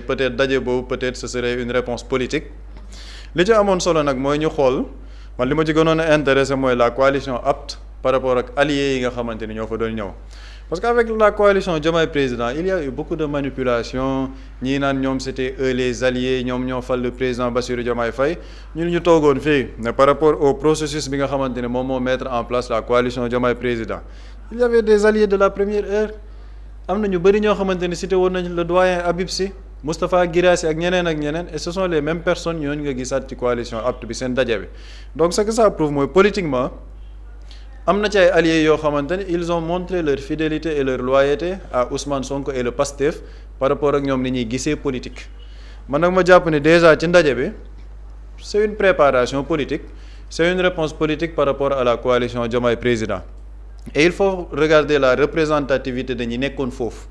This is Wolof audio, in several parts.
peut-être daje boobu peut-être ce serait une réponse politique li ci amoon solo nag mooy ñu xool man li ma ci gënoon a intéressé mooy la coalition apte par rapport ak alliés yi nga xamante ni ñoo fa doon ñëw parce que avec la coalition Diomaye Président il y a eu beaucoup de manipulation ñii naan ñoom c'était eux les alliés ñoom ñoo fal le président Bassirou Diomaye Faye ñun ñu toogoon fii ne par rapport au processus bi nga xamante ne moom moo mettre en place la coalition Diomaye Président il y avait des alliés de la première heure am na ñu bëri ñoo xamante ne cité woon nañ le doyen Habib Sy Moustapha Guirassy ak ñeneen et ce sont les mêmes personnes ñooñu nga gisaat ci coalition apte bi seen daje bi donc ce que ça prouve mooy politiquement am na ci ay alliés yoo xamante ne ils ont montré leur fidélité et leur loyauté à Ousmane Sonko et le PASTEF par rapport ak ñoom ni ñuy gisee politique man nag ma jàpp ne déjà ci ndaje bi c'est une préparation politique c'est une réponse politique par rapport à la coalition Diomaye Président et il faut regarder la représentativité de ñi nekkoon foofu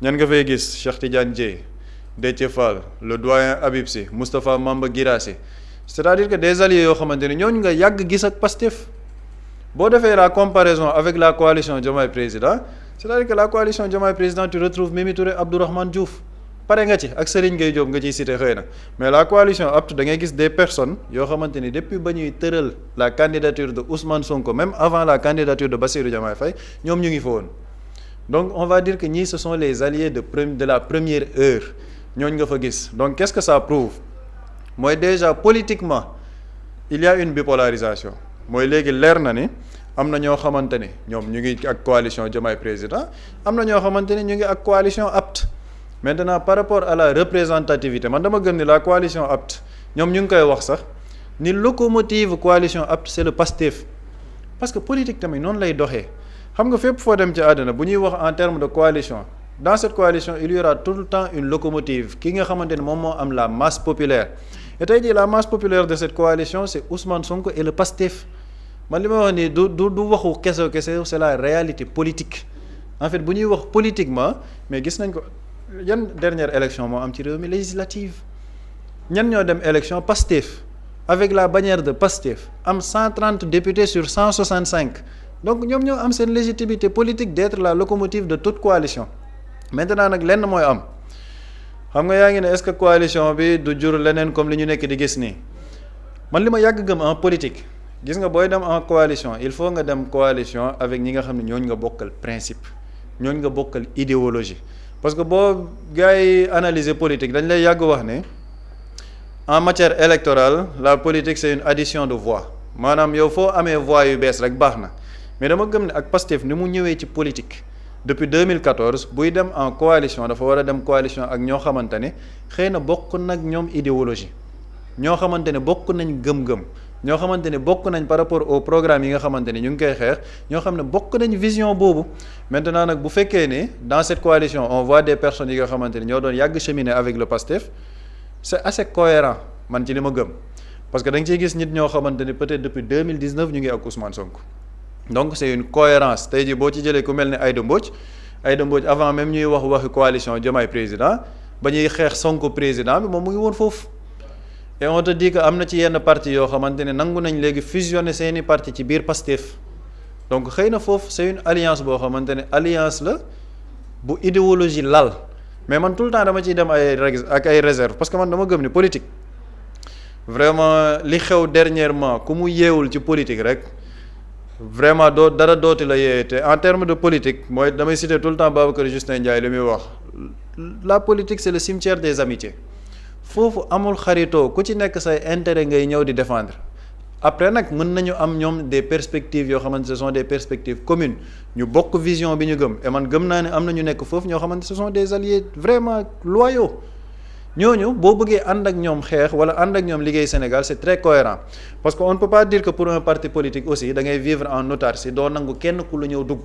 ñan nga fay gis Cheikh Tidiane Dièye Déthié Fall le doyen Habib Sy Moustapha Mamba Guirassy c'est-à-dire que des alliés yoo xamante ne ñooñu nga yàgg gis ak Pastef boo defee la comparaison avec la coalition Diomaye Président c'est-à-dire que la coalition Diomaye Président tu retrouves Mimi Touré Abdourahmane Diouf pare nga ci ak Serigne Gueye Diop nga ciy cité xëy na mais la coalition apte da ngay gis des personnes yoo xamante ni depuis ba ñuy tëral la candidature de Ousmane Sonko même avant la candidature de Bassirou Diomaye Faye ñoom ñu ngi fa woon donc on va dire que ñii ce sont les alliés de la première heure ñooñu nga fa gis donc qu'est-ce que ça prouve mooy déjà politiquement il y a une bipolarisation mooy léegi leer na ni am na ñoo xamante ni ñoom ñu ngi ak coalition Diomaye Président am na ñoo xamante ni ñu ngi ak coalition apte maintenant par rapport à la représentativité man dama gëm ni la coalition apte ñoom ñu ngi koy wax sax ni locomotive coalition apte c'est le PASTEF parce que politique tamit noonu lay doxee xam nga fépp foo dem ci àdduna bu ñuy wax en termes de coalition dans cette coalition il y aura tout le temps une locomotive ki nga xamante ne moom moo am la masse populaire et tey jii la masse populaire de cette coalition c'est Ousmane Sonko et le PASTEF man li ma wax nii du waxu kese c'est la réalité politique en fait bu ñuy wax politiquement mais gis nañ ko yan dernière élection moo am ci réew mi législative ñan ñoo dem élection PASTEF avec la bannière de PASTEF am 130 députés sur 165 donc ñoom ñoo am seen légitimité politique d'être la locomotive de toute coalition maintenant nag lenn mooy am xam nga yaa ngi ne est-ce que coalition bi du jur leneen comme li ñu nekk di gis nii man li ma yàgg gëm en politique gis nga booy dem en coalition il faut nga dem coalition avec ñi nga xam ne ñooñu nga bokkal principe ñooñu nga bokkal idéologie parce que boo gars yi analyser politique dañ lay yàgg wax ne en matière électorale la politique c'est une addition de voix maanaam yow foo amee voix yu bees rek baax na mais dama gëm ne ak Pastef ni mu ñëwee ci politique depuis 2014 buy dem en coalition dafa war a dem coalition ak ñoo xamante ne xëy na bokk nag ñoom idéologie ñoo xamante ne bokk nañ gëm-gëm ñoo xamante ne bokk nañ par rapport au programme yi nga xamante ne ñu ngi koy xeex ñoo xam ne bokk nañ vision boobu maintenant nag bu fekkee ne dans cette coalition on voit des personnes yi nga xamante ne ñoo doon yàgg cheminer avec le PASTEF c'est assez cohérent man ci li ma gëm parce que da nga ciy gis nit ñoo xamante ne peut-être depuis 2019 ñu ngi ak Ousmane Sonko donc c'est une cohérence tey jii boo ci jëlee ku mel ne Aïda Mbodj avant même ñuy waxi coalition Diomaye Président ba ñuy xeex Sonko président bi moom mu ngi woon foofu et on te dit que am na ci yenn parti yoo xamante ne nangu nañ léegi fusionner seeni parti ci biir Pastef donc xëy na foofu c'est une alliance boo xamante ne alliance la bu idéologie lal mais man tout le temps dama ciy dem ay réserve parce que man dama gëm ni politique vraiment li xew dernièrement ku mu yeewul ci politique rek vraiment dara dooti la yee te en termes de politique mooy damay citer tout le temps Babacar Justin Ndiaye li muy wax la politique c'est le cimetière des amitiés foofu amul xaritoo ku ci nekk say intérêt ngay ñëw di défendre après nag mën nañu am ñoom des perspectives yoo xamante ce sont des perspectives communes ñu bokk vision bi ñu gëm et man gëm naa ne am na ñu nekk foofu ñoo xamante ce sont des alliés vraiment loyaux ñooñu boo bëggee ànd ak ñoom xeex wala ànd ak ñoom liggéey Sénégal c'est très cohérent parce que on ne peut pas dire que pour un parti politique aussi da ngay vivre en autarcie doo nangu kenn ku lu ñëw dugg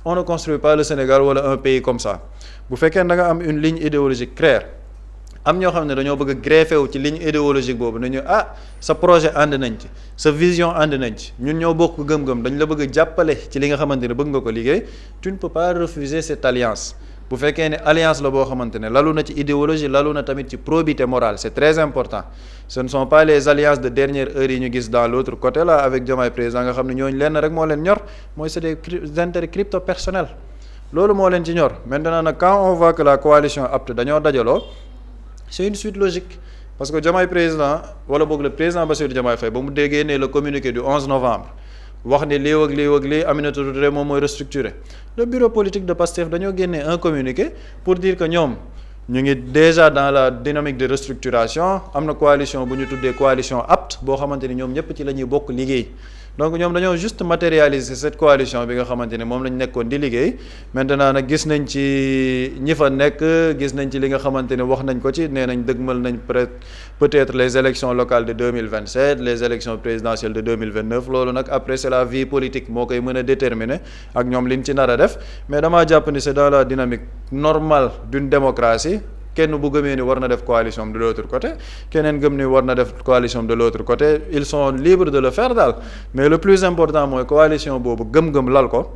on ne construit pas le Sénégal wala un pays comme ça bu fekkee da nga am une ligne idéologique claire am ñoo xam ne dañoo bëgg a greffé wu ci ligne idéologique boobu nañu sa projet ànd nañ ci sa vision ànd nañ ci ñun ñoo bokk gëm-gëm dañ la bëgg a jàppale ci li nga xamante ne bëgg nga ko liggéey tu ne peux pas refuser cette alliance bu fekkee ne alliance la boo xamante ne lalu na ci idéologie lalu na tamit ci probité morale c'est très important ce ne sont pas les alliances de dernière heure yi ñu gis dans l'autre côté là avec Diomaye président nga xam ne ñooñu lenn rek moo leen ñor mooy c'est des intérêts crypto personnels loolu moo leen ci ñor maintenant nag quand on voit que la coalition apte dañoo dajaloo c'est une suite logique parce que Diomaye président wala boog le président Bassirou Diomaye Faye ba mu déggee ne le communiqué du 11 novembre wax ne lii ak lii Aminata Touré moom mooy restructuré le bureau politique de Pastef dañoo génnee un communiqué pour dire que ñoom ñu ngi déjà dans la dynamique de restructuration am na coalition bu ñu tuddee coalition apte boo xamante ni ñoom ñëpp ci la ñuy bokk liggéey donc ñoom dañoo juste matérialiser cette coalition bi nga xamante ni moom lañ nekkoon di liggéey maintenant nag gis nañ ci ñi fa nekk gis nañ ci li nga xamante ni wax nañ ko ci nee nañ dëgmal nañ peut-être les élections locales de 2027 les élections présidentielles de 2029 loolu nag après c'est la vie politique moo koy mën a déterminer ak ñoom liñ ci nar a def mais damaa jàpp ni c'est dans la dynamique normale d'une démocratie kenn bu gëmee ni war na def coalition de l'autre côté keneen gëm ni war na def coalition de l'autre côté ils sont libres de le faire daal mais le plus important mooy coalition boobu gëm-gëm lal ko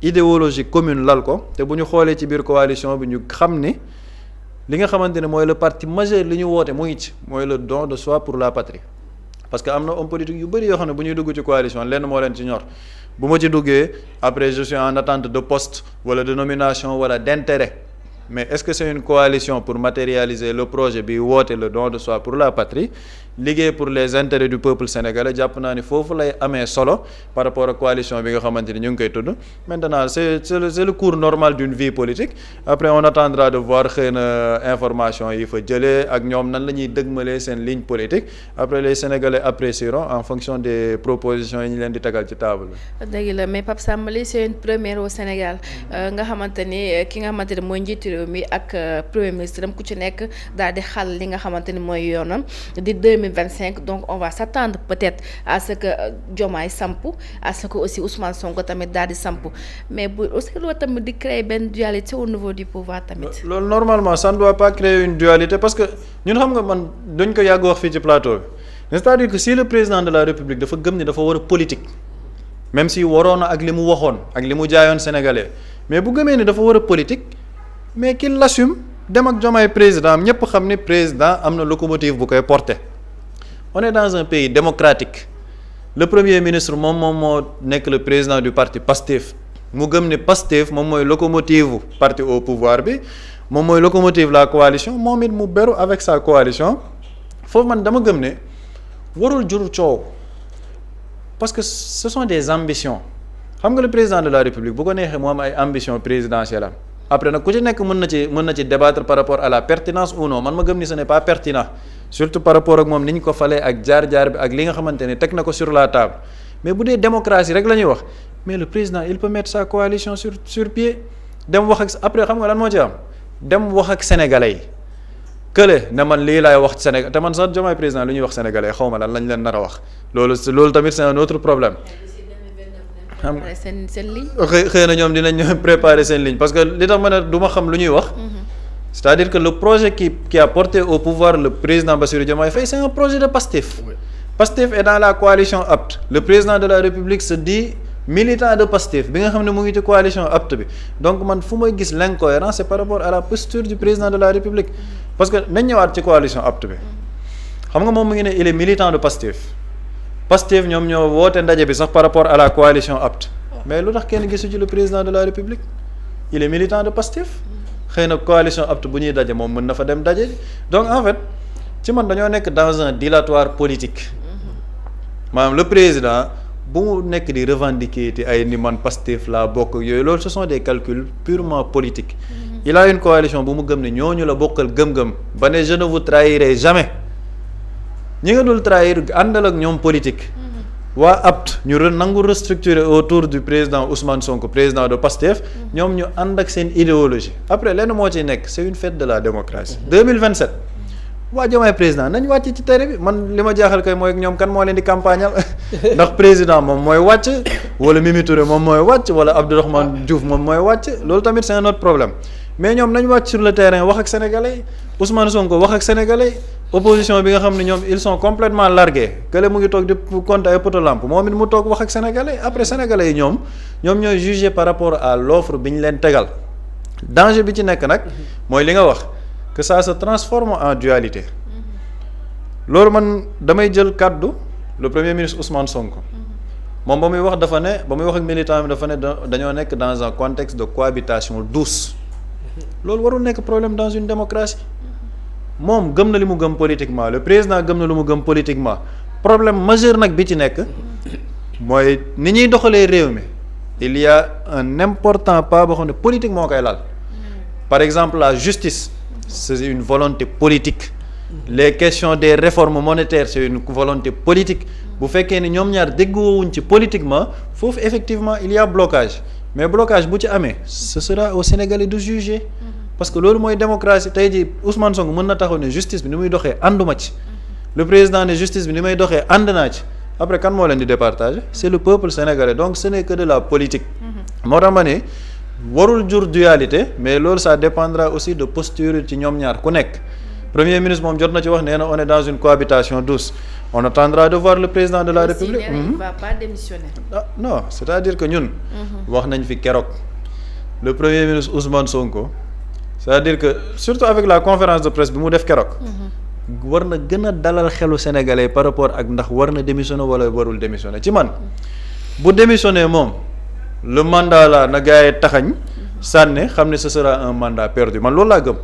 idéologie commune lal ko te bu ñu xoolee ci biir coalition bi ñu xam ni li nga xamante ne mooy le parti majeur li ñu woote mu ngi ci mooy le don de soi pour la patrie parce que am na homme politique yu bëri yoo xam ne bu ñuy dugg ci coalition lenn moo leen ci ñor bu ma ci duggee après je suis en attente de poste wala de nomination wala d'intérêt mais est-ce que c'est une coalition pour matérialiser le projet bi woote le don de soi pour la patrie liggéey pour les intérêts du peuple sénégalais jàpp naa ni foofu lay amee solo par rapport ak coalition bi nga xamante ni ñu ngi koy tudd maintenant c'est le cours normal d'une vie politique après on attendra de voir xëy na information yi fa jëlee ak ñoom nan la ñuy dëgmalee seen ligne politique après les sénégalais apprécieront en fonction des propositions yi ñu leen di tegal ci table bi. dëgg la mais Pape Samba li c'est une première au Sénégal nga xamante ni ki nga xamante ni mooy njiitu réew mi ak premier ministre am ku ci nekk daal di xal li nga xamante ni mooy yoonam di 2025 donc on va s'attendre peut-être à ce que Diomaye sampu à ce que aussi Ousmane Sonko tamit daal di sampu mais bu aussi loolu tamit di créer benn dualité au niveau du pouvoir tamit. loolu normalement ça ne doit pas créer une dualité parce que ñun xam nga man dañ ko yàgg wax fii ci plateau bi c'est-à-dire que si le président de la République dafa gëm ni dafa war a politique même si waroon na ak li mu waxoon ak li mu jaayoon sénégalais mais bu gëmee ni dafa war a politique mais qu'il l'assume dem ak Diomaye président am ñëpp xam ni président am na locomotive bu koy porter. On est dans un pays démocratique le premier ministre moom moo nekk le président du parti Pastef mu gëm ne Pastef moom mooy locomotive parti au pouvoir bi moom mooy locomotive la coalition moom it mu beru avec sa coalition foofu man dama gëm ne warul jur coow parce que ce sont des ambitions xam nga le président de la République bu ko neexee mu am ay ambitions présidentielles am après nag ku ci nekk mën na ci débattre par rapport à la pertinence ou non man ma gëm ni ce n'est pas pertinent surtout par rapport ak moom ni ñu ko falee ak jaar-jaar bi ak li nga xamante ne teg na ko sur la table mais bu dee démocratie rek la ñuy wax mais le président il peut mettre sa coalition sur pied dem wax ak après xam nga lan moo ci am dem wax ak sénégalais yi kële ne man lii laay wax Sénégal te man sax Diomaye président lu ñuy wax sénégalais xaw ma lan lañ leen nar a wax loolu tamit c'est un autre problème. xam nga seen ligne. xëy na ñoom dinañ préparer seen ligne parce que li tax ma ne du ma xam lu ñuy wax. C'est-à-dire que le projet qui a porté au pouvoir le président Bassirou Diomaye Faye c'est un projet de Pastef. Oui. Pastef est dans la coalition apte le président de la République se dit militant de Pastef bi nga xam ne mu ngi ci coalition apte bi donc man fu may gis l'incohérence c'est par rapport à la posture du président de la République parce que nañ ñëwaat ci coalition apte bi xam nga moom mu ngi ne il est militant de Pastef ñoom ñoo woote ndaje bi sax par rapport à la coalition apte mais lu tax kenn gisu ci le président de la République il est militant de Pastef xëy na coalition apte bu ñuy daje moom mën na fa dem daje donc en fait ci man dañoo nekk dans un dilatoire politique maanaam le président bu mu nekk di revendiquer te ay ni man Pastef laa bokk yooyu loolu ce sont des calculs purement politiques il a une coalition bu mu gëm ne ñooñu la bokkal gëm-gëm ba ne je ne vous trahirai jamais ñi nga dul trahir àndal ak ñoom politique waa apte ñu nangu restructurer autour du président Ousmane Sonko président de Pastef ñoom ñu ànd ak seen idéologie après lenn moo ci nekk c'est une fête de la démocratie 2027 waa Diomaye président nañ wàcc ci terrain bi man li ma jaaxal kay mooy ak ñoom kan moo leen di campagnal ndax président moom mooy wàcc wala Mimi Touré moom mooy wàcc wala Abdourahmane Diouf moom mooy wàcc loolu tamit c'est un autre problème mais ñoom nañ wàcc sur le terrain wax ak sénégalais Ousmane Sonko wax ak sénégalais opposition bi nga xam ne ñoom ils sont complètement largués kële mu ngi toog di compter ay poto lampe moom it mu toog wax ak sénégalais après sénégalais yi ñoom ñooy juger par rapport à l'offre bi ñu leen tegal danger bi ci nekk nag mooy li nga wax que ça se transforme en dualité loolu man damay jël kàddu le premier ministre Ousmane Sonko moom ba muy wax dafa ne ba muy wax ak militant bi dafa ne dañoo nekk dans un contexte de cohabitation douce loolu warul nekk problème dans une démocratie moom gëm na li mu gëm politiquement le président gëm na lu mu gëm politiquement problème majeur nag bi ci nekk mooy ni ñuy doxalee réew mi il y a un important pas boo xam ne politique moo koy laal par exemple la justice c'est une volonté politique les questions des réformes monétaires c'est une volonté politique bu fekkee ni ñoom ñaar déggoowuñ ci politiquement foofu effectivement il y a blocage mais blocage bu ci amee ce sera aux Sénégalais de juger parce que loolu mooy démocratie tey jii Ousmane Sonko mën na taxaw ne justice bi ni muy doxee ànduma ci le président ne justice bi ni may doxee ànd naa ci après kan moo leen di départager c'est le peuple sénégalais donc ce n'est que de la politique moo tax ma ne warul jur dualité mais loolu ça dépendra aussi de posture ci ñoom ñaar ku nekk premier ministre moom jot na ci wax nee na on est dans une cohabitation douce on attendra de voir le président de la République. Il va pas démissionner. Ah, non c'est-à-dire que ñun wax nañ fi keroog le premier ministre Ousmane Sonko c'est-à-dire que surtout avec la conférence de presse bi mu def keroog war na gën a dalal xelu sénégalais par rapport ak ndax war na démissionner wala warul démissionner ci man bu démissionner moom le mandat là na gars yi taxañ sànne xam ne ce sera un mandat perdu man loolu laa gëm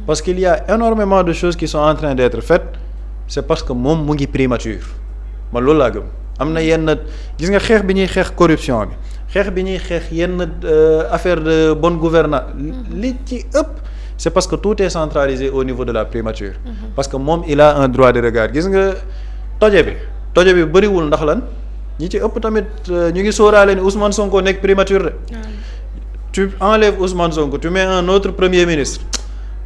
parce qu'il y a énormément de choses qui sont en train d'être faites c'est parce que moom mu ngi primature man loolu laa gëm am na yenn gis nga xeex bi ñuy xeex corruption bi xeex bi ñuy xeex yenn affaire de bonne gouvernance li ci ëpp c'est parce que tout est centralisé au niveau de la primature parce que moom il a un droit de regard gis nga toje bi bëriwul ndax lan ñi ci ëpp tamit ñu ngi sóoraale ni Ousmane Sonko nekk primature de tu enlèves Ousmane Sonko tu mets un autre premier ministre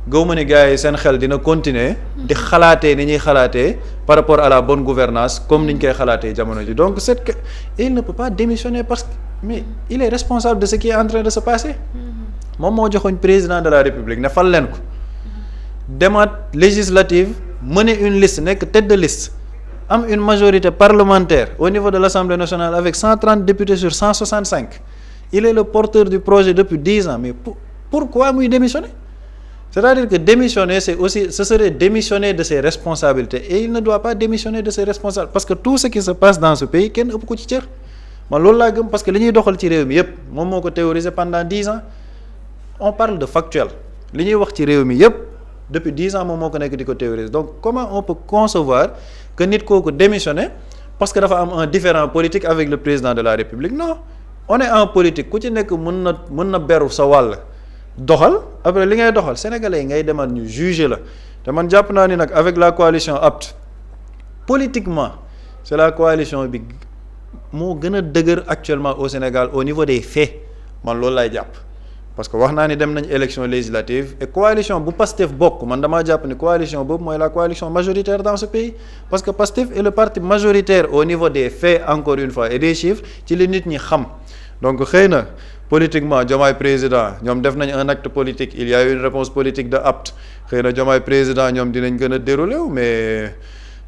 gëwma ni gars yi seen xel dina continuer di xalaatee ni ñuy xalaatee par rapport à la bonne gouvernance comme ni ñu koy xalaatee jamono ji donc c'est que il ne peut pas démissionner parce que mais il est responsable de ce qui est en train de se passer moom moo joxoñ président de la République ne fal leen ko demaat législative mener une liste nekk tête de liste am une majorité parlementaire au niveau de l'Assemblée nationale avec 130 députés sur 165 il est le porteur du projet depuis 10 ans mais pourquoi muy démissionner c'est-à-dire que démissionner c'est aussi ce serait démissionner de ses responsabilités et il ne doit pas démissionner de ses responsabilités parce que tout ce qui se passe dans ce pays kenn ëpp ko ci cër man loolu laa gëm parce que li ñuy doxal ci réew mi yépp moom moo ko théorisé pendant 10 ans on parle de factuel li ñuy wax ci réew mi yépp depuis 10 ans moom moo ko nekk di ko théoriser donc comment on peut concevoir que nit kooku démissionner parce que dafa am un différend politique avec le président de la République non on est en politique ku ci nekk mën na beru sa wàll doxal après li ngay doxal sénégalais yi ngay demal ñu juger la te man jàpp naa ni nag avec la coalition APT politiquement c'est la coalition bi moo gën a dëgër actuellement au Sénégal au niveau des faits man loolu laay jàpp parce que wax naa ni dem nañ élection législative et coalition bu Pastef bokk man damaa jàpp ni coalition boobu mooy la coalition majoritaire dans ce pays parce que Pastef est le parti majoritaire au niveau des faits encore une fois et des chiffres ci li nit ñi xam donc xëy na politiquement Diomaye président ñoom def nañ un acte politique il y a eu une réponse politique de apte xëy na Diomaye président ñoom dinañ gën a dérouler wu mais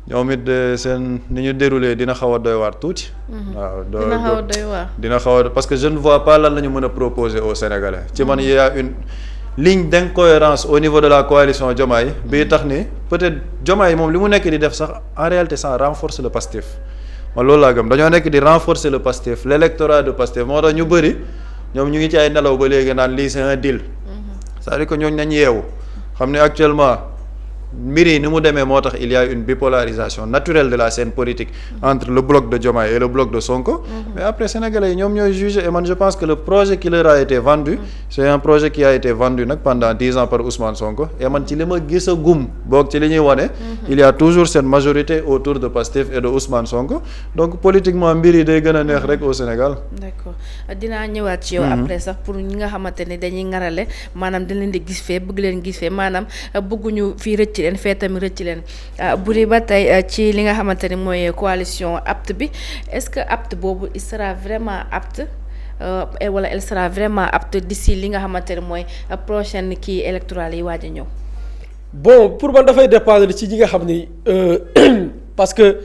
ñoom it seen ni ñu dérouler dina xaw a doy waar tuuti. waaw dina xaw a doy waar. dina xaw a parce que je ne vois pas lan la ñu mën a proposer aux Sénégalais. ci man il y a une ligne d'incohérence au niveau de la coalition Diomaye bii tax ni peut-être Diomaye moom li mu nekk di def sax en réalité ça renforce le Pastef man loolu laa gëm dañoo nekk di renforcer le Pastef l'électorat de Pastef moo tax ñu bëri. ñoom ñu ngi ci ay nelaw ba léegi naan lii c'est un deal c'est-à-dire que ñooñu nañ yeewu xam ne actuellement mbir yi ni mu demee moo tax il y a une bipolarisation naturelle de la scène politique entre le bloc de Diomaye et le bloc de Sonko mais après sénégalais yi ñoom ñooy juger et man je pense que le projet qui leur a été vendu c'est un projet qui a été vendu nag pendant 10 ans par Ousmane Sonko et man ci li ma gis a gum boog ci li ñuy wane il y a toujours cette majorité autour de Pastef et de Ousmane Sonko donc politiquement mbir yi day gën a neex rek au Sénégal. d'accord dinaa ñëwaat ci yow après sax pour ñi nga xamante ne dañuy ngarale maanaam dañ leen di gis fee bëgg leen gis fee maanaam bëgguñu fii rëcc leen fee tamit rëcc leen bu dee ba tey ci li nga xamante ne mooy coalition apte bi est-ce que apte boobu il sera vraiment apte wala elle sera vraiment apte d'ici li nga xamante ne mooy prochaine kii électorale yi waaj a ñëw. bon pour man dafay dépendre ci ñi nga xam ni parce que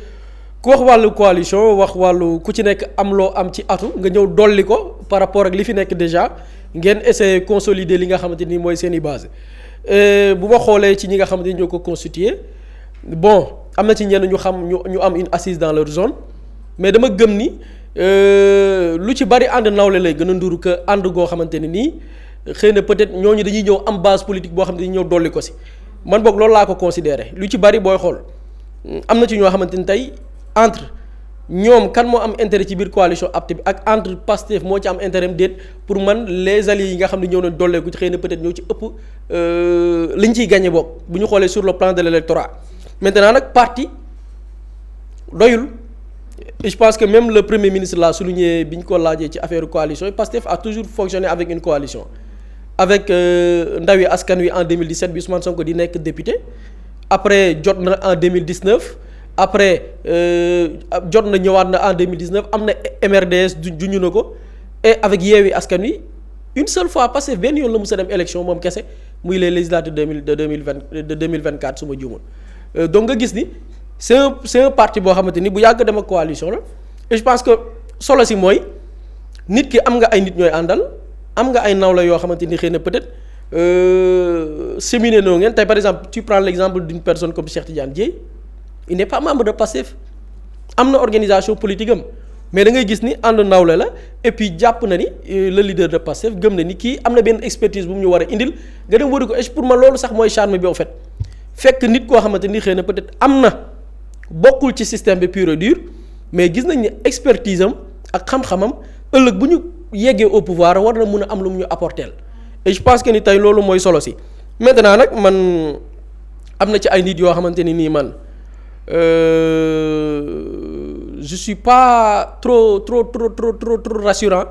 ku wax wàllu coalition wax wàllu ku ci nekk am loo am ci atu nga ñëw dolli ko par rapport ak li fi nekk déjà ngeen essayer consolider li nga xamante ni mooy seen i base bu ma xoolee ci ñi nga xamante ni ñoo ko constituer bon am na ci ñenn ñu xam ñu am une assise dans leur zone mais dama gëm ni lu ci bari ànd nawle lay gën a nduru que ànd goo xamante ne nii xëy na peut-être ñooñu dañuy ñëw am base politique boo xam ne dañuy ñëw dolli ko si man boog loolu laa ko considéré lu ci bari booy xool am na ci ñoo xamante ni tey entre ñoom kan moo am intérêt ci biir coalition APT bi ak entre Pastef moo ci am intérêt déet pour man les alliés yi nga xam ne ñëw nañ dolleeku ci xëy na peut-être ñoo ci ëpp liñ ciy gagné boog bu ñu xoolee sur le plan de l'électorat maintenant nag parti doyul et je pense que même le premier ministre l'a souligné bi ñu ko laajee ci affaire coalition yi Pastef a toujours fonctionné avec une coalition avec Ndawi Askan Wi en 2017 bi Ousmane Sonko di nekk député après jot na en 2019 après jot na ñëwaat na en 2019 am na MRDS juñu na ko et avec Yewwi Askan Wi une seule fois Pastef benn yoon la mës a dem élection moom kese muy les législatives de 2024 su ma juumul donc nga gis ni c'est un parti boo xamante ni bu yàgg dem ak coalition la et je pense que solo si mooy nit ki am nga ay nit ñooy àndal am nga ay nawla yoo xamante ni xëy na peut-être séminé noo ngeen tey par exemple tu prends l'exemple d'une personne comme Cheikh Tidiane Dièye il n'est pas membre de Pastef am na organisation politique am mais da ngay gis ni ànd nawle la et puis jàpp na ni le leader de Pastef gëm na ni kii am na benn expertise bu mu ñu war a indil nga dem wari ko et pour man loolu sax mooy charme bi au fait fekk nit koo xamante ni xëy na peut-être am na bokkul ci système bi pur et dur mais gis nañ ni expertise am ak xam-xamam ëllëg bu ñu yeggee au pouvoir war na mun a am lu mu ñu apporter et je pense que ni tey loolu mooy solo si maintenant nag man am na ci ay nit yoo xamante ni nii man je suis pas trop rassurant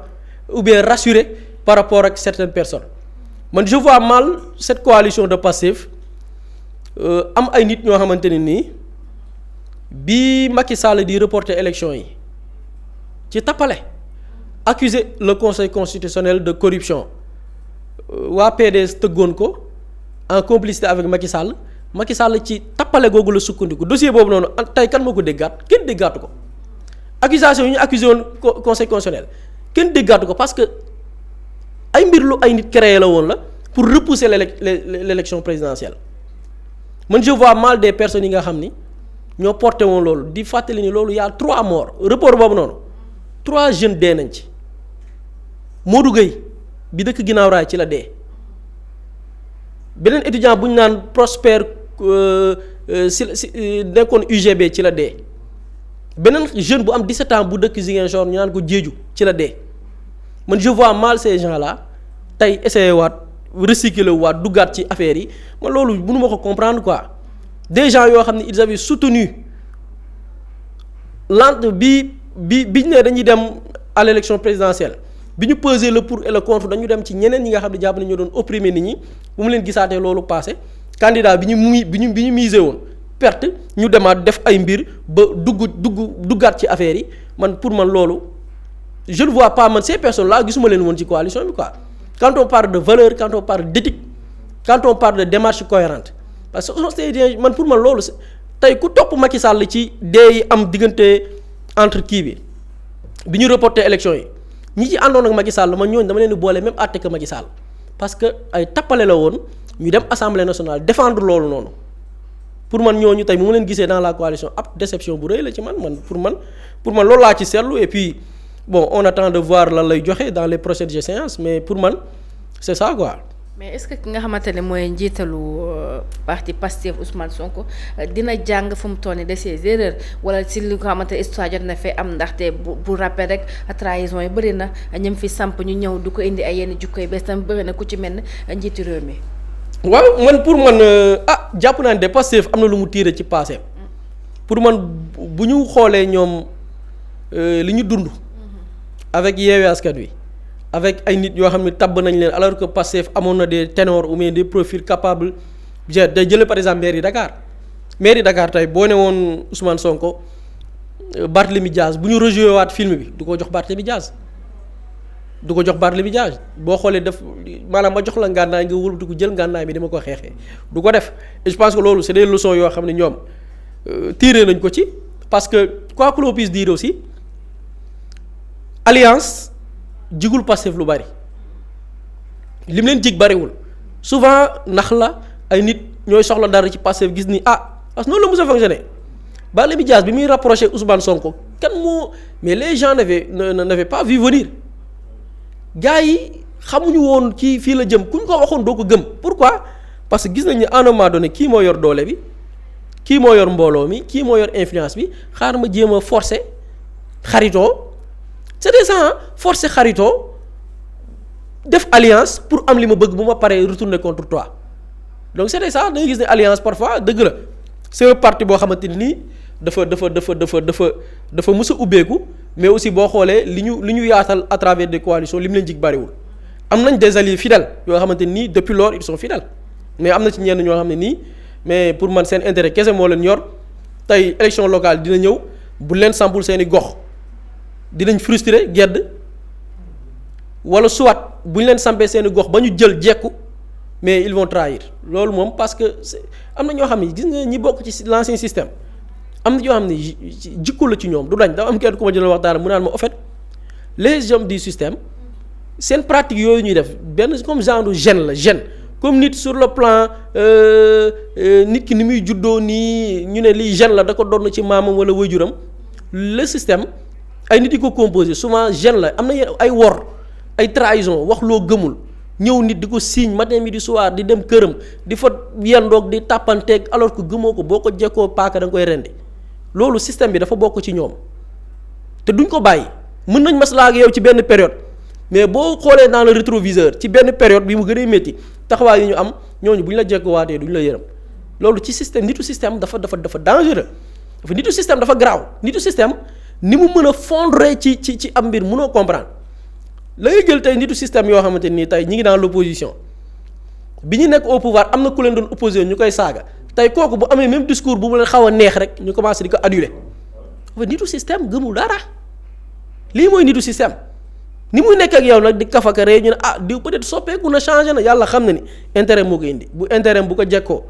ou bien rassuré par rapport ak certaines personnes man je vois mal cette coalition de Pastef am ay nit ñoo xamante ne nii bi Macky Sall di reporter élection yi ci tappale accuser le conseil constitutionnel de corruption waa PDS tëggoon ko en complicité avec Macky Sall ci tappale googu la sukkandiku dossier boobu noonu tey kan moo ko déggaat kenn déggaatu ko accusation yi ñu accusé woon conseil constitutionnel kenn déggaatu ko parce que ay mbir lu ay nit créé la woon la pour repousser l'élection présidentielle man je vois mal des personnes yi nga xam ni ñoo porté woon loolu di fàttali ni loolu y a 3 morts report boobu noonu 3 jeunes dee nañ ci Modou Gueye bi dëkk ginnaaw raay ci la dee beneen étudiant bu ñu naan Prosper si nekkoon UGB ci la dee beneen jeune bu am 17 ans bu dëkk Ziguinchor ñu naan ko Diédhiou ci la dee man je vois mal ces gens là tey essayé waat recycler waat duggaat ci affaire yi man loolu mënu ma ko comprendre quoi des gens yoo xam ne ils avaient soutenu bi ñu ne dañuy dem à l'élection présidentielle bi ñu peser le pour et le contre dañu dem ci ñeneen ñi nga xam ne jàpp nañu ñoo doon opprimer nit ñi bu mu leen gisaatee loolu passé candidat bi ñu misé woon perte ñu demaat def ay mbir ba duggaat ci affaire yi man pour man loolu je ne vois pas man ces personnes là gisuma leen woon ci coalition bi quoi quand on parle de valeur quand on parle d'éthique quand on parle de démarche cohérente parce que man pour man loolu tey ku topp Macky Sall ci dee yi am diggante entre kii bi ñu reporté élection yi ñi ci àndoon ak Macky Sall man ñooñu dama leen di boole même àtte que Macky Sall parce que ay tappale la woon ñu dem assemblée nationale défendre loolu noonu pour man ñooñu tey mu ma leen gisee dans la coalition ab déception bu rëy la ci man pour man loolu laa ci seetlu et puis bon on attend de voir lan lay joxe dans les prochaines séances mais pour man c'est ça quoi. mais est-ce que ki nga xamante ne mooy njiitalu parti Pastef Ousmane Sonko dina jàng fu mu toll nii de ses erreurs wala si li nga xamante ne histoire jot na fee am ndaxte bu rappel rek trahison yi bëri na ñëm fi samp ñu ñëw du ko indi ay yenn jukko yu bees tam bëri na ku ci mel ne njiitu réew mi. waaw man pour man jàpp naa ne de Pastef am na lu mu tiire ci passé pour man bu ñu xoolee ñoom li ñu dund. avec Yewwi Askan Wi avec ay nit yoo xam ne tabb nañ leen alors que Pastef amoon na des ténors ou bien des profils capables day jële par exemple mairie Dakar tey boo ne woon Ousmane Sonko Barthélémy Diaz bu ñu rejoué waat film bi du ko jox Barthélémy Diaz boo xoolee def maanaam ma jox la ngànnaay nga wëlbatiku jël ngànnaay bi dama ko xeexee du ko def et je pense que loolu c'est des leçons yoo xam ne ñoom tiré nañ ko ci parce que quoi que l'on puisse dire aussi alliance jigul Pastef lu bari lim leen jig bariwul souvent nax la ay nit ñooy soxla dara ci Pastef gis ni parce que noonu la mos a fonctionné Barthélémy Dias bi muy rapproché Ousmane Sonko mais les gens n'avaient pas vu venir gars yi xamuñu woon kii fii la jëm kuñ ko waxoon doo ko gëm pourquoi parce que gis nañ ne à un moment donné kii moo yor doole bi kii moo yor mbooloo mi kii moo yor influence bi xaar ma jéem a forcer xaritoo c'était ça forcer xaritoo def alliance pour am li ma bëgg bu ma paree retourner contre toi donc c'était ça da ngay gis ne alliance parfois dëgg la c'est un parti boo xamante ni dafa mës a ubbeeku mais aussi boo xoolee li ñu yaatal à travers des coalitions li mu leen jig bariwul am nañ des alliés fidèles yoo xamante nii depuis lors ils sont fidèles mais am na ci ñenn ñoo xam ne nii mais pour man seen intérêt kese moo leen yor tey élection locale dina ñëw bu leen sampul seeni gox dinañ frustré gedd wala soit bu ñu leen sampee seeni gox ba ñu jël jekku mais ils vont trahir loolu moom parce que am na ñoo xam ne gis nga ñi bokk ci l'ancien système am na ñoo xam ne jikko la ci ñoom du dañ dafa am kenn ku ma jël waxtaan mu naan ma au fait les hommes du système seen pratique yooyu ñuy def benn comme genre gène la gène comme nit sur le plan nit ki ni muy juddoo nii ñu ne lii gène la da ko doon ci maamam wala waajuram le système ay nit yi ko composé souvent gène la am na ay wor ay trahison wax loo gëmul ñëw nit di ko signe matin midi soir di dem këram di fa yendoog di tàppanteeg alors que gëmoo ko boo ko jekkoo paaka da nga koy rendi loolu système bi dafa bokk ci ñoom te duñ ko bàyyi mën nañ maslaa ak yow ci benn période mais boo xoolee dans le rétroviseur ci benn période bi mu gën a métti taxawaay yi ñu am ñooñu bu ñu la jekkuwaatee duñ la yërëm loolu ci système nitu système dafa dangereux dafa nitu système dafa garaaw nitu système ni mu mën a fondre ci am mbir mënoo comprendre la ngay jël tey nitu système yoo xamante nii tey ñi ngi dans l'opposition bi ñu nekk au pouvoir am na ku leen doon opposé ñu koy saaga tey kooku bu amee même discours bu mu leen xaw a neex rek ñu commencé di ko aduler nitu système gëmul dara lii mooy nitu système ni muy nekk ak yow nag di kafaka ree ñu ne diw peut-être soppeeku na changé na yàlla xam na ni intérêt moo ko indi bu intérêt bu ko jekkoo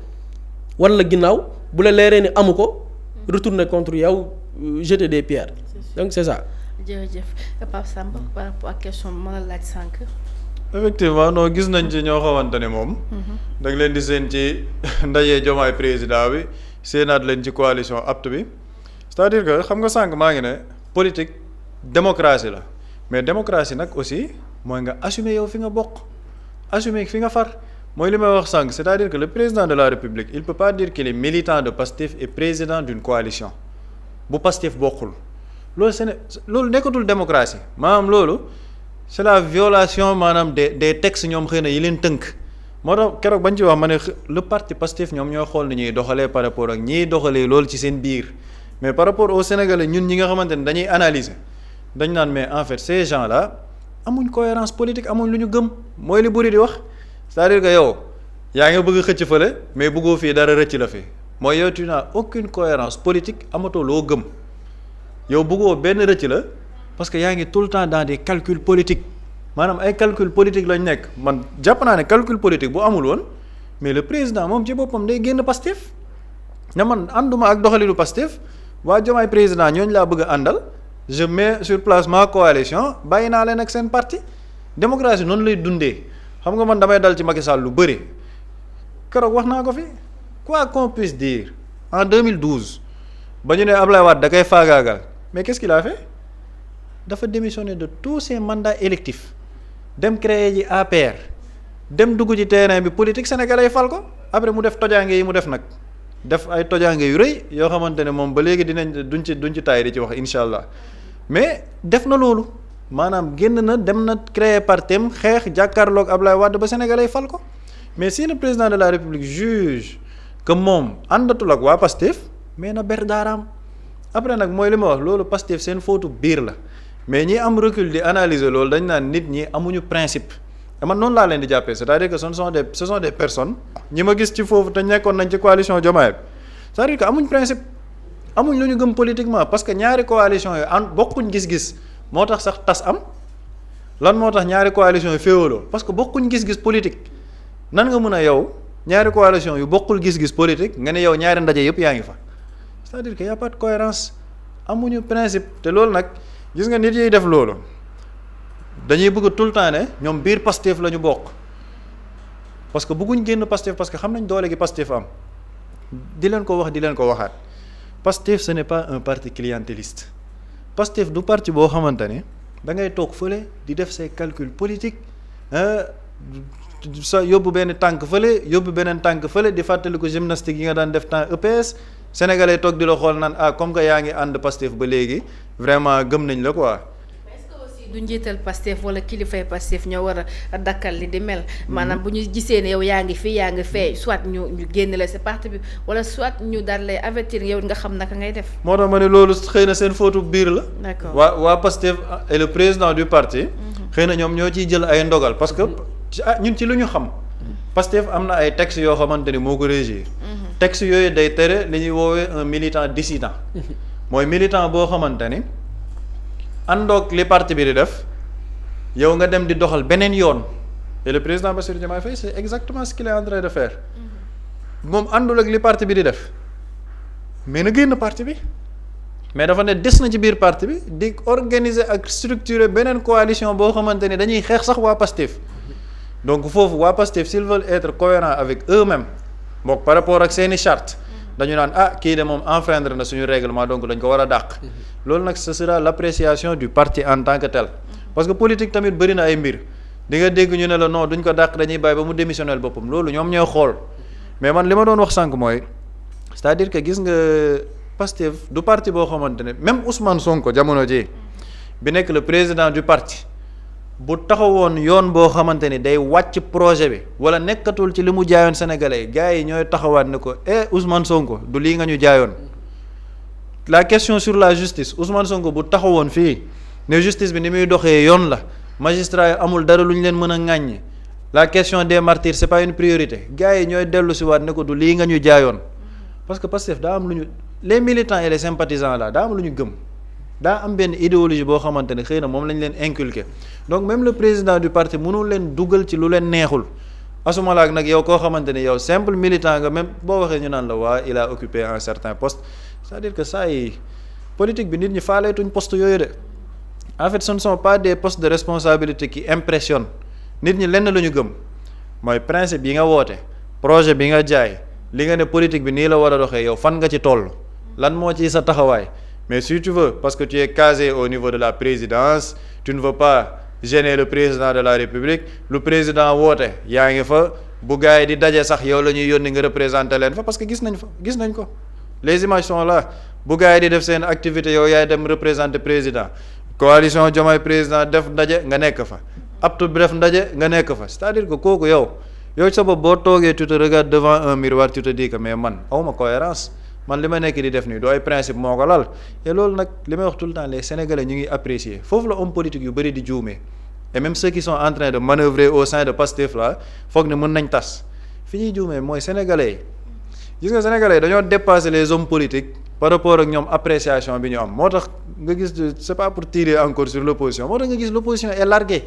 wan la ginnaaw bu la leeree ni amu ko retourner contre yow jeter des pierres donc c'est ça. jërëjëf Pape Samba par rapport ak question bi ma la laaj sànq. effectivement non gis nañ ci ñoo xamante ne moom. da nga leen di seen ci ndaje Diomaye président bi seenaat leen ci coalition apte bi c'est-à-dire que xam nga sànq maa ngi ne politique démocratie la mais démocratie nag aussi mooy nga assumer yow fi nga bokk assumer fi nga far mooy li may wax sànq c'est-à-dire que le président de la République il peut pas dire qu'il est militant de Pastef et président d'une coalition bu Pastef bokkul. loolu nekkatul démocratie maanaam loolu c'est la violation maanaam des textes ñoom xëy na yi leen tënk moo tax keroog bañ ci wax ma ne le parti Pastef ñoom ñooy xool ni ñuy doxalee par rapport ak ñiy doxalee loolu ci seen biir mais par rapport au Sénégalais ñun ñi nga xamante ne dañuy analyser dañ naan mais en fait ces gens là amuñ cohérence politique amuñ lu ñu gëm mooy li buri di wax c'est-à-dire que yow yaa ngi bëgg xëcc fële mais bëggoo fii dara rëcc la fi mooy yow tu n'as aucune cohérence politique amatoo loo gëm yow bëggoo benn rëcc la parce que yaa ngi tout le temps dans des calculs politiques maanaam ay calcul politique lañ nekk man jàpp naa ne calcul politique bu amul woon mais le président moom ci boppam day génn Pastef ne man ànduma ak doxalinu Pastef waa Diomaye président ñooñu laa bëgg a àndal je mets sur place ma coalition bàyyi naa leen ak seen parti démocratie noonu lay dundee xam nga man damay dal ci Macky Sall lu bëri keroog wax naa ko fi quoi qu'on puisse dire en 2012 ba ñu ne Ablaye Wade da koy faagaagal mais qu'est-ce qu'il a fait dafa démissionner de tous ses mandats électifs dem créer ji APR dem dugg ci terrain bi politique sénégalais fal ko après mu def tojaange yi mu def nag def ay tojaange yu rëy yoo xamante ne moom ba léegi duñ ci taay di ci wax incha allah mais def na loolu maanaam génn na dem na créer partem xeex jàkkaarloog Ablaye Wade ba sénégalais fal ko mais si le président de la République juge que moom àndatul ak waa Pastef mais na ber daaraam après nag mooy li ma wax loolu Pastef seen fóotu biir la mais ñi am recul di analyser loolu dañ naan nit ñi amuñu principe man noonu laa leen di jàppee c'est-à-dire que ce sont des personnes ñi ma gis ci foofu te nekkoon nañ ci coalition Diomaye bi c'est-à-dire que amuñ principe amuñ lu ñu gëm politiquement parce que ñaari coalition yi bokkuñ gis-gis moo tax sax tas am lan moo tax ñaari coalition yi féewaloo parce que bokkuñ gis-gis politique nan nga mën a yow ñaari coalition yu bokkul gis-gis politique nga ne yow ñaari ndaje yëpp yaa ngi fa c'est-à-dire que y a pas de cohérence amuñu principe te loolu nag gis nga nit yiy def loolu dañuy bëgg tout le temps ne ñoom biir Pastef la ñu bokk parce que bëgguñ génn Pastef parce que xam nañ doole gi Pastef am di leen ko wax di leen ko waxaat Pastef ce n'est pas un parti clientéliste Pastef du parti boo xamante ne da ngay toog fële di def say calcul politique sa yóbbu benn tànk fële yóbbu beneen tànk fële di fàttaliku gymnastique yi nga daan def temps EPS sénégalais toog di la xool naan comme que yaa ngi ànd Pastef ba léegi vraiment gëm nañ la quoi. du njiital Pastef wala kilifay Pastef ñoo war a dakkal li di mel maanaam bu ñu gisee ne yow yaa ngi fii yaa ngi fee soit ñu génn la sa parti bi wala soit ñu daal lay avertir yow nga xam naka ngay def. moo tax ma ne loolu xëy na seen faute biir la. d'accord waa Pastef et le président du parti. xëy na ñoom ñoo ciy jël ay ndogal parce que ñun ci lu ñu xam. Pastef am na ay textes yoo xamante ni moo ko régir. textes yooyu day tere li ñuy woowee un militant dissident. mooy militant boo xamante ni. àndoog li parti bi di def yow nga dem di doxal beneen yoon et le président Bassirou Diomaye Faye c'est exactement ce qu'il est en train de faire moom àndul ak li parti bi di def mais na génn parti bi mais dafa ne des na ci biir parti bi di organiser ak structurer beneen coalition boo xamante ni dañuy xeex sax waa Pastef donc foofu waa Pastef s'ils veulent être cohérents avec eux-mêmes mook par rapport ak seeni charte dañu naan kii de moom enfreindre na suñu règlement donc dañ ko war a dàq loolu nag ce sera l'appréciation du parti en tant que tel parce que politique tamit bëri na ay mbir di nga dégg ñu ne la non duñ ko dàq dañuy bàyyi ba mu démissionnel boppam loolu ñoom ñooy xool mais man li ma doon wax sànq mooy c'est-à-dire que gis nga Pastef du parti boo xamante ne même Ousmane Sonko jamono ji bi nekk le président du parti bu taxawoon yoon boo xamante ni day wàcc projet bi wala nekkatul ci li mu jaayoon sénégalais gars yi ñooy taxawaat ne ko Ousmane Sonko du lii nga ñu jaayoon la question sur la justice Ousmane Sonko bu taxawoon fii ne justice bi ni muy doxee yoon la magistrat yi amul dara lu ñu leen mën a ŋàññi la question des martyrs c'est pas une priorité gars yi ñooy dellu si waat ne ko du lii nga ñu jaayoon parce que Pastef daa am lu ñu les militants et les sympathisants là daa am lu ñu gëm daa am benn idéologie boo xamante ne xëy na moom lañ leen inculquer donc même le président du parti mënul leen dugal ci lu leen neexul asumalaak nag yow koo xamante ne yow simple militant nga même boo waxee ñu naan la waa il a occupé un certain poste c'est-à-dire que ça yi politique bi nit ñi faaleetuñ poste yooyu de en fait ce ne sont pas des postes de responsabilité qui impressionnent nit ñi lenn la ñu gëm mooy principe yi nga woote projet bi nga jaay li nga ne politique bi nii la war a doxee yow fan nga ci toll lan moo ci sa taxawaay mais si tu veux parce que tu es casé au niveau de la présidence tu ne veux pas gêner le président de la République lu président woote yaa ngi fa bu gars yi di daje sax yow la ñuy yónni nga représenter leen fa parce que gis nañ ko les images sont là bu gars yi di def seen activité yow yaay dem représenter président coalition Diomaye président def ndaje nga nekk fa aptu bi def ndaje nga nekk fa c'est-à-dire que kooku yow sa bopp boo toogee tu te regardes devant un miroir tu te dis que mais man awma cohérence man li ma nekk di def nii doo ay principe moo ko lal et loolu nag li may wax tout le temps les sénégalais ñu ngi apprécier foofu la homme politique yu bëri di juumee et même ceux qui sont en train de manœuvrer au sein de Pastef là foog ne mën nañ tas fi ñuy juumee mooy sénégalais yi gis nga sénégalais yi dañoo dépasser les hommes politiques par rapport ak ñoom appréciation bi ñu am moo tax nga gis c'est pas pour tirer encore sur l'opposition moo tax nga gis l'opposition est larguée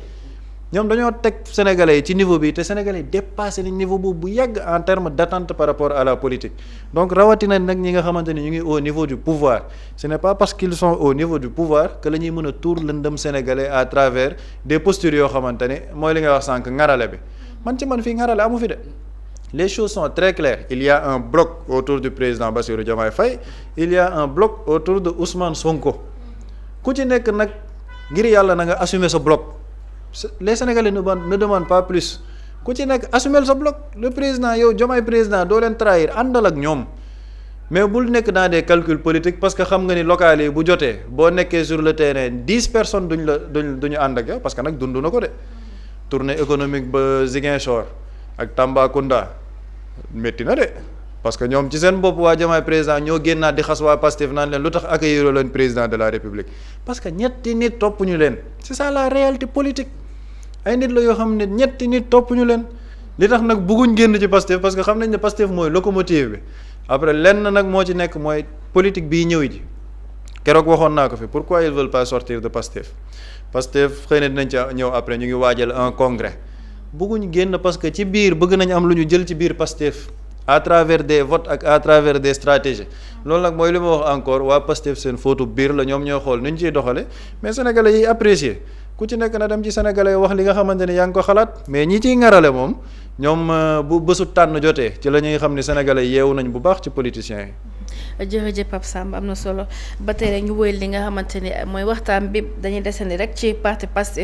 ñoom dañoo teg sénégalais yi ci niveau bi te sénégalais yi dépassé nañ niveau boobu bu yàgg en termes d'attente par rapport à la politique donc rawatina nag ñi nga xamante ni ñu ngi au niveau du pouvoir ce n'est pas parce qu'ils sont au niveau du pouvoir que la ñuy mën a tuur lëndëm sénégalais à travers des postures yoo xamante ni mooy li nga wax sànq ngarale bi man fii ngarale amu fi de les choses sont très claires il y a un bloc autour du président Bassirou Diomaye Faye il y a un bloc autour de Ousmane Sonko ku ci nekk nag ngir yàlla na nga assumer sa bloc les Sénégalais ne demandent pas plus ku ci nekk assumer sa bloc le président yow Diomaye président doo leen trahir àndal ak ñoom mais bul nekk dans des calculs politiques parce que xam nga ni local yi bu jotee boo nekkee sur le terrain 10 personnes duñu ànd ak yow parce que nag dund na ko de tournée économique ba Ziguinchor ak Tambacounda métti na de parce que ñoom ci seen bopp waa Diomaye président ñoo génnaat di xas waa Pastef naan leen lu tax accueillir leen président de la République parce que ñetti nit topp ñu leen c'est ça la réalité politique ay nit la yoo xam ne ñetti nit topp ñu leen li tax nag bëgguñ génn ci Pastef parce que xam nañ ne Pastef mooy locomotive bi après lenn nag moo ci nekk mooy politique bii ñëw ji keroog waxoon naa ko fi pourquoi ils veulent pas sortir de Pastef xëy na dinañ ca ñëw après ñu ngi waajal un congrès bëgguñ génn parce que ci biir bëgg nañ am lu ñu jël ci biir Pastef à travers des votes ak à travers des stratégies loolu nag mooy li ma wax encore waa Pastef seen photo biir la ñoom ñoo xool nu ñu ciy doxale mais sénégalais yi apprécier ku ci nekk na dem ci sénégalais wax li nga xamante ni yaa ngi ko xalaat mais ñi ciy ngarale moom ñoom bu bésu tànn jotee ci la ñuy xam ni sénégalais yeewu nañ bu baax ci politiciens yi. jërëjëf Pape Samba am na solo ba tey rek ñu wéyal li nga xamante ni mooy waxtaan bi dañuy desandi rek ci parti Pastef